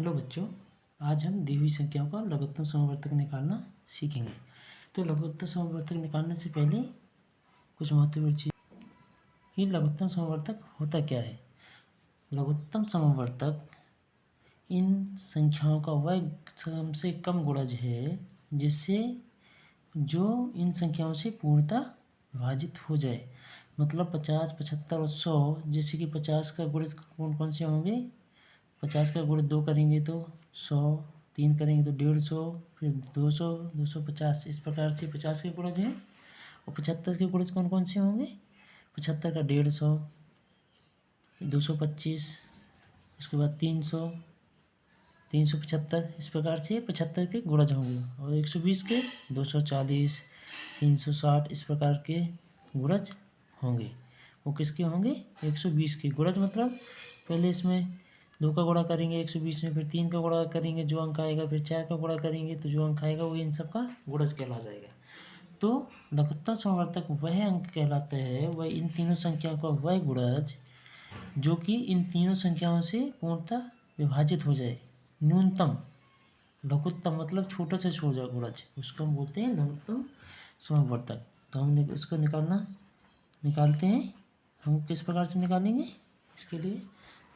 Hello बच्चों, आज हम दी हुई संख्याओं का लघुत्तम समवर्तक निकालना सीखेंगे। तो लघुत्तम समवर्तक निकालने से पहले कुछ महत्वपूर्ण चीज कि लघुत्तम समवर्तक होता क्या है। लघुत्तम समवर्तक इन संख्याओं का वह सबसे कम गुणज है जिससे जो इन संख्याओं से पूर्णतः विभाजित हो जाए। मतलब 50, 75 और 100, जैसे कि 50 का गुणज कौन कौन से होंगे। 50 का गुणज 2 करेंगे तो 100, 3 करेंगे तो 150, फिर 200, 250, इस प्रकार से 50 के गुणज हैं। और 75 के गुणज कौन कौन से होंगे। 75 का 150, 225, उसके बाद 300, 375, इस प्रकार से 75 के गुणज होंगे। और 120 के 240, 360, इस प्रकार के गुणज होंगे। वो किसके होंगे। 120 के गुणज मतलब पहले इसमें 2 का गुणा करेंगे 120 में, फिर 3 का गुणा करेंगे जो अंक आएगा, फिर 4 का गुणा करेंगे तो जो अंक आएगा वो इन सब का गुणज कहला जाएगा। तो लघुत्तम समवर्तक वह अंक कहलाता है, वह इन तीनों संख्याओं का वह गुणज जो कि इन तीनों संख्याओं से पूर्णतः विभाजित हो जाए। न्यूनतम, लघुत्तम मतलब छोटा से छोटा गुणज, उसको हम बोलते हैं लघुत्तम समवर्तक। तो हम इसको निकालते हैं। हम किस प्रकार से निकालेंगे इसके लिए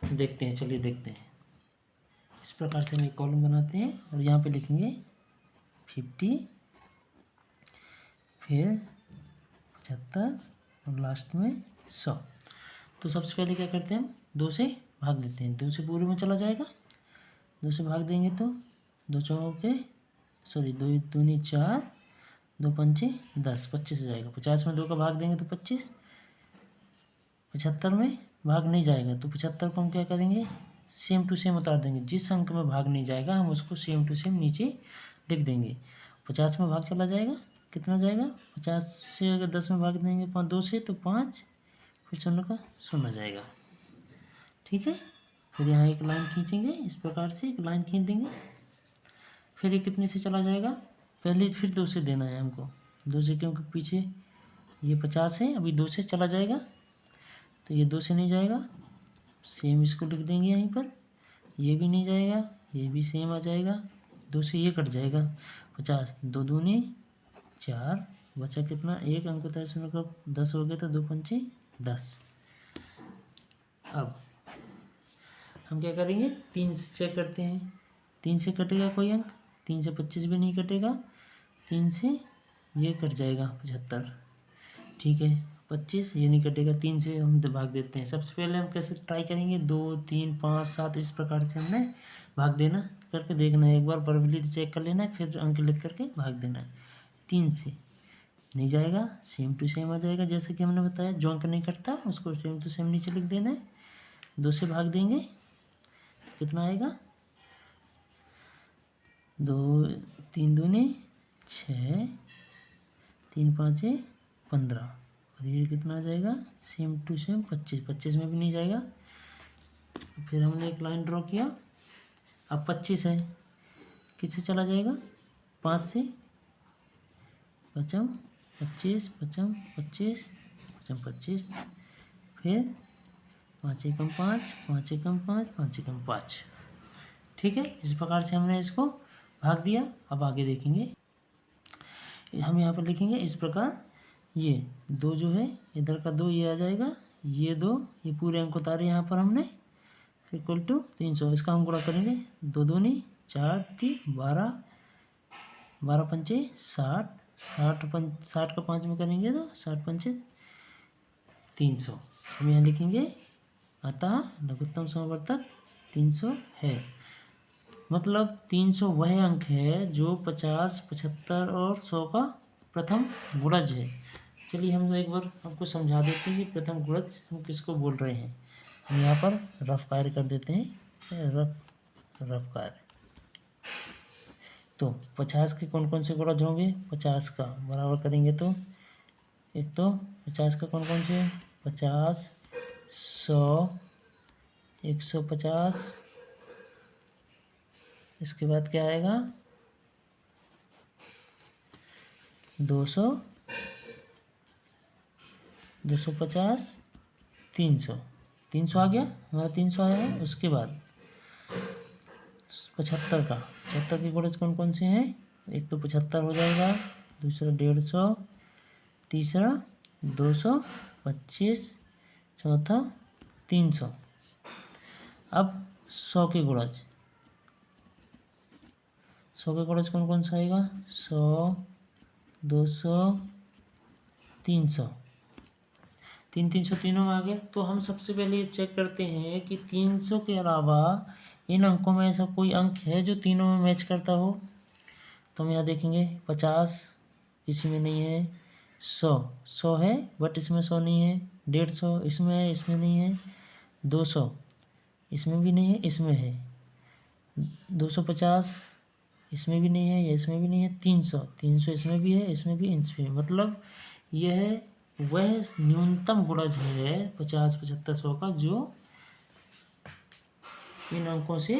देखते हैं, चलिए देखते हैं। इस प्रकार से हम एक कॉलम बनाते हैं और यहाँ पे लिखेंगे 50, फिर 75 और लास्ट में 100। तो सबसे पहले क्या करते हैं, हम 2 से भाग देते हैं। 2 से पूरे में चला जाएगा, 2 से भाग देंगे तो 2 चौके 2 दूनी 4, 2 पंचे 10, 25 हो जाएगा। 50 में 2 का भाग देंगे तो 25। 75 में भाग नहीं जाएगा तो 75 को हम क्या करेंगे, सेम टू सेम उतार देंगे। जिस अंक में भाग नहीं जाएगा हम उसको सेम टू सेम नीचे लिख देंगे। 50 में भाग चला जाएगा, कितना जाएगा, 50 से अगर 10 में भाग देंगे 2 से तो 5, फिर 0 का 0 जाएगा। ठीक है। फिर यहाँ एक लाइन खींचेंगे, इस प्रकार से एक लाइन खींच देंगे। फिर ये कितने से चला जाएगा, पहले फिर 2 से देना है हमको। 2 से, क्योंकि पीछे ये 50 है, अभी 2 से चला जाएगा तो ये 2 से नहीं जाएगा, सेम इसको लिख देंगे यहीं पर। ये भी नहीं जाएगा, ये भी सेम आ जाएगा, 2 से ये कट जाएगा। 50, 2 दूनी 4, बचा कितना, एक अंक उतार से मतलब 10 हो गया, तो 2 पंचे 10। अब हम क्या करेंगे, 3 से चेक करते हैं। 3 से कटेगा कोई अंक, 3 से 25 भी नहीं कटेगा, 3 से ये कट जाएगा 75। ठीक है, 25 ये नहीं कटेगा, 3 से हम भाग देते हैं। सबसे पहले हम कैसे ट्राई करेंगे, 2, 3, 5, 7, इस प्रकार से हमने भाग देना करके देखना है। एक बार प्रोबेबिलिटी चेक कर लेना है, फिर अंक लिख करके भाग देना है। 3 से नहीं जाएगा, सेम टू सेम आ जाएगा, जैसे कि हमने बताया जो अंक नहीं कटता उसको सेम टू सेम नीचे लिख देना है। 2 से भाग देंगे तो कितना आएगा, 2, 3 दूनी 6, 3 पाँचे 15, और ये कितना आ जाएगा, सेम टू सेम 25। 25 में भी नहीं जाएगा। फिर हमने एक लाइन ड्रॉ किया, अब 25 है, किससे चला जाएगा, 5 से, 55, 25, 55, 25, 55, 25, फिर 5 एकम 5, 5 एकम 5, 5 एकम 5। ठीक है, इस प्रकार से हमने इसको भाग दिया। अब आगे देखेंगे, हम यहाँ पर लिखेंगे इस प्रकार, ये 2 जो है इधर का 2 ये आ जाएगा, ये 2, ये पूरे अंक उतारे यहाँ पर हमने, इक्वल टू 300। इसका हम गुणा करेंगे, 2 दूनी 4, 3, 12, 12 पंचे 60, 60 का 5 में करेंगे तो 60 पंचे 300। हम यहाँ लिखेंगे अतः लघुत्तम समवर्तक 300 है। मतलब 300 वह अंक है जो 50, 75 और 100 का प्रथम गुणज है। चलिए हम एक बार आपको समझा देते हैं कि प्रथम गुणज हम किसको बोल रहे हैं। हम यहाँ पर रफ कार्य कर देते हैं, रफ कार्य। तो 50 के कौन कौन से गुणज होंगे, 50 का बराबर करेंगे तो एक तो 50 का कौन कौन से, 50, 100, 150, इसके बाद क्या आएगा, 200, 250, 300। 300 आ गया हमारा, 300 आया है। उसके बाद 75 का, 75 के गुणज कौन कौन से हैं? एक तो 75 हो जाएगा, दूसरा 150, तीसरा 225, चौथा 300। अब 100 के गुणज, 100 के गुणज कौन कौन सा आएगा? 100, 200, 300, 300 तीनों में आ गया। तो हम सबसे पहले ये चेक करते हैं कि 300 के अलावा इन अंकों में ऐसा कोई अंक है जो तीनों में मैच करता हो। तो हम यहाँ देखेंगे 50 इसी में नहीं है, 100 है बट इसमें 100 नहीं है, 150 इसमें है, इसमें नहीं है, 200 इसमें भी नहीं है, इसमें है, 250 इसमें भी नहीं है, या इसमें भी नहीं है, 300 इसमें भी है, इसमें भी, इसमें। मतलब यह वह न्यूनतम गुणज है 50, 75, 100 का जो इन अंकों से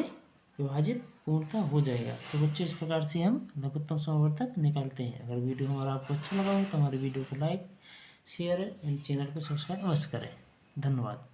विभाजित पूर्णतः हो जाएगा। तो बच्चों इस प्रकार से हम लघुत्तम समवर्तक निकालते हैं। अगर वीडियो हमारा आपको अच्छा लगा हो तो हमारे वीडियो को लाइक, शेयर एंड चैनल को सब्सक्राइब अवश्य करें। धन्यवाद।